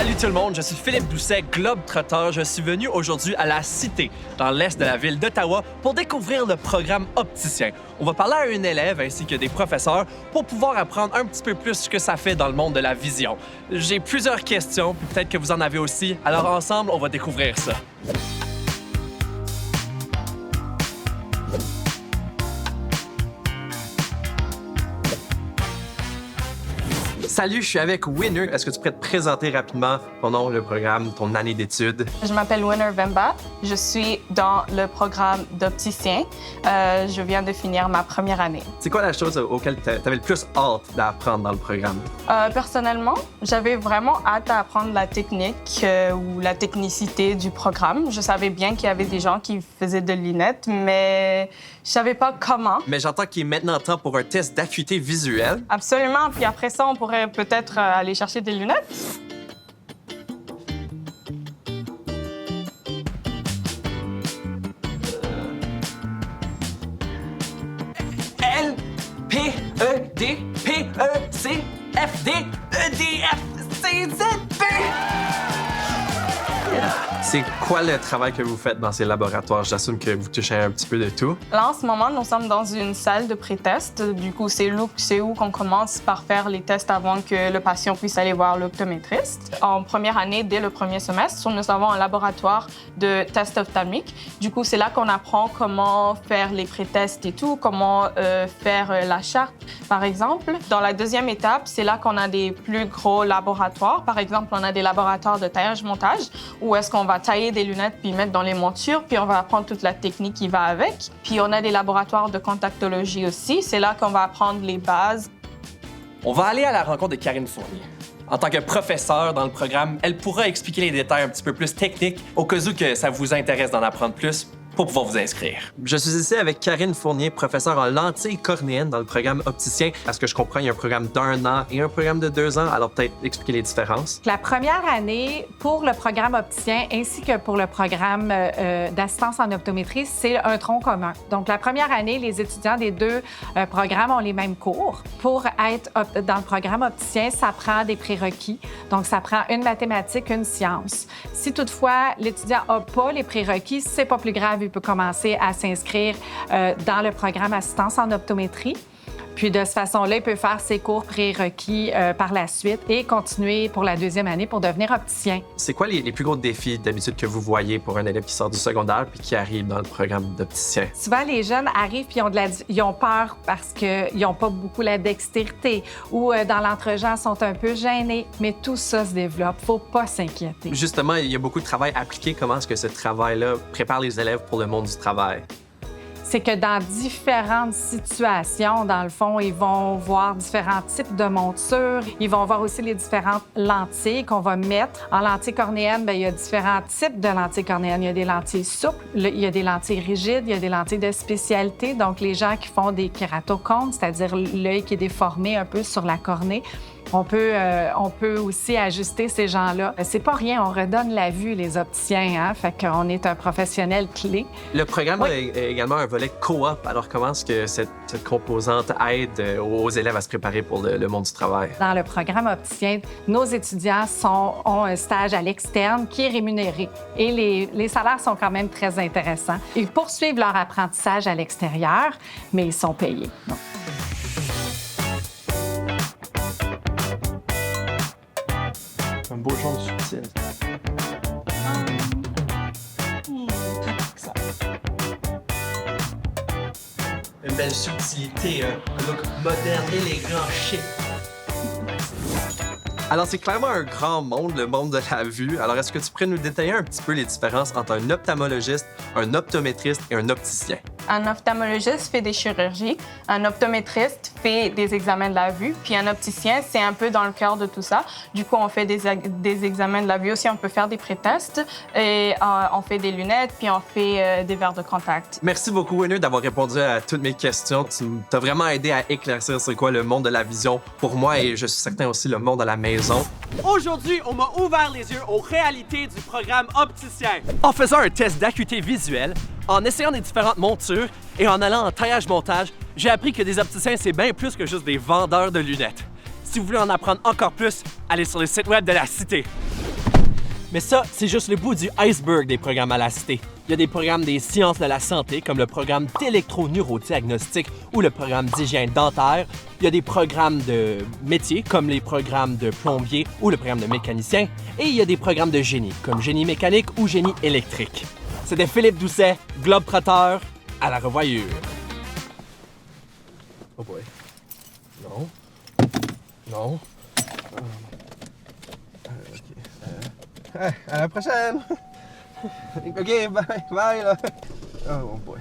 Salut tout le monde, je suis Philippe Doucet, globe-trotteur. Je suis venu aujourd'hui à la Cité, dans l'est de la ville d'Ottawa, pour découvrir le programme Opticien. On va parler à un élève ainsi que des professeurs pour pouvoir apprendre un petit peu plus ce que ça fait dans le monde de la vision. J'ai plusieurs questions, puis peut-être que vous en avez aussi. Alors ensemble, on va découvrir ça. Salut, je suis avec Winner. Est-ce que tu pourrais te présenter rapidement ton nom, le programme, ton année d'études? Je m'appelle Winner Vemba. Je suis dans le programme d'opticien. Je viens de finir ma première année. C'est quoi la chose auquel tu avais le plus hâte d'apprendre dans le programme? Personnellement, j'avais vraiment hâte à apprendre la technique ou la technicité du programme. Je savais bien qu'il y avait des gens qui faisaient de lunettes, mais je savais pas comment. Mais j'entends qu'il est maintenant temps pour un test d'acuité visuelle. Absolument. Puis après ça, on pourrait peut-être aller chercher des lunettes. L, P, E, D, P, E, C, F, D, E, D, F, C, Z, P. C'est quoi le travail que vous faites dans ces laboratoires? J'assume que vous touchez un petit peu de tout. Là, en ce moment, nous sommes dans une salle de pré-test. Du coup, c'est où qu'on commence par faire les tests avant que le patient puisse aller voir l'optométriste. En première année, dès le premier semestre, nous avons un laboratoire de tests ophtalmiques. Du coup, c'est là qu'on apprend comment faire les pré-tests et tout, comment faire la charte, par exemple. Dans la deuxième étape, c'est là qu'on a des plus gros laboratoires. Par exemple, on a des laboratoires de taillage-montage où est-ce qu'on va tailler des lunettes puis mettre dans les montures, puis on va apprendre toute la technique qui va avec. Puis on a des laboratoires de contactologie aussi. C'est là qu'on va apprendre les bases. On va aller à la rencontre de Karine Fournier. En tant que professeure dans le programme, elle pourra expliquer les détails un petit peu plus techniques au cas où que ça vous intéresse d'en apprendre plus pour pouvoir vous inscrire. Je suis ici avec Karine Fournier, professeure en lentilles cornéennes dans le programme Opticien. À ce que je comprends, il y a un programme d'1 an et un programme de 2 ans. Alors peut-être expliquer les différences. La première année, pour le programme Opticien ainsi que pour le programme d'assistance en optométrie, c'est un tronc commun. Donc la première année, les étudiants des deux programmes ont les mêmes cours. Pour être dans le programme Opticien, ça prend des prérequis. Donc ça prend une mathématique, une science. Si toutefois l'étudiant n'a pas les prérequis, c'est pas plus grave. Il peut commencer à s'inscrire dans le programme assistance en optométrie. Puis de cette façon-là, il peut faire ses cours prérequis par la suite et continuer pour la deuxième année pour devenir opticien. C'est quoi les plus gros défis d'habitude que vous voyez pour un élève qui sort du secondaire puis qui arrive dans le programme d'opticien? Souvent, les jeunes arrivent puis ils ont peur parce qu'ils n'ont pas beaucoup la dextérité ou dans l'entre-gens, sont un peu gênés. Mais tout ça se développe. Faut pas s'inquiéter. Justement, il y a beaucoup de travail appliqué. Comment est-ce que ce travail-là prépare les élèves pour le monde du travail? C'est que dans différentes situations, dans le fond, ils vont voir différents types de montures. Ils vont voir aussi les différentes lentilles qu'on va mettre. En lentille cornéenne, bien, il y a différents types de lentilles cornéennes. Il y a des lentilles souples, il y a des lentilles rigides, il y a des lentilles de spécialité. Donc, les gens qui font des kératocones, c'est-à-dire l'œil qui est déformé un peu sur la cornée, on peut aussi ajuster ces gens-là. C'est pas rien, on redonne la vue, les opticiens, hein? Fait qu'on est un professionnel clé. Le programme a également un volet coop. Alors, comment est-ce que cette composante aide aux élèves à se préparer pour le monde du travail? Dans le programme opticien, nos étudiants ont un stage à l'externe qui est rémunéré. Et les salaires sont quand même très intéressants. Ils poursuivent leur apprentissage à l'extérieur, mais ils sont payés. Donc. Un beau genre de subtil. Une belle subtilité, un look moderne, élégant, chic. Alors, c'est clairement un grand monde, le monde de la vue. Alors, est-ce que tu pourrais nous détailler un petit peu les différences entre un ophtalmologiste, un optométriste et un opticien? Un ophtalmologiste fait des chirurgies, un optométriste fait des examens de la vue, puis un opticien, c'est un peu dans le cœur de tout ça. Du coup, on fait des examens de la vue aussi, on peut faire des pré-tests, et on fait des lunettes, puis on fait des verres de contact. Merci beaucoup, Winner, d'avoir répondu à toutes mes questions. Tu t'as vraiment aidé à éclaircir c'est quoi le monde de la vision pour moi et je suis certain aussi le monde de la maison. Aujourd'hui, on m'a ouvert les yeux aux réalités du programme Opticien. En faisant un test d'acuité visuelle, en essayant des différentes montures et en allant en taillage-montage, j'ai appris que des opticiens, c'est bien plus que juste des vendeurs de lunettes. Si vous voulez en apprendre encore plus, allez sur le site web de la Cité. Mais ça, c'est juste le bout du iceberg des programmes à la Cité. Il y a des programmes des sciences de la santé, comme le programme d'électro-neurodiagnostic ou le programme d'hygiène dentaire. Il y a des programmes de métiers, comme les programmes de plombier ou le programme de mécanicien. Et il y a des programmes de génie, comme génie mécanique ou génie électrique. C'était Philippe Doucet, Globetrotter, à la revoyure. Oh boy. Non. Non. À la prochaine! OK, bye, bye, là. Oh, boy.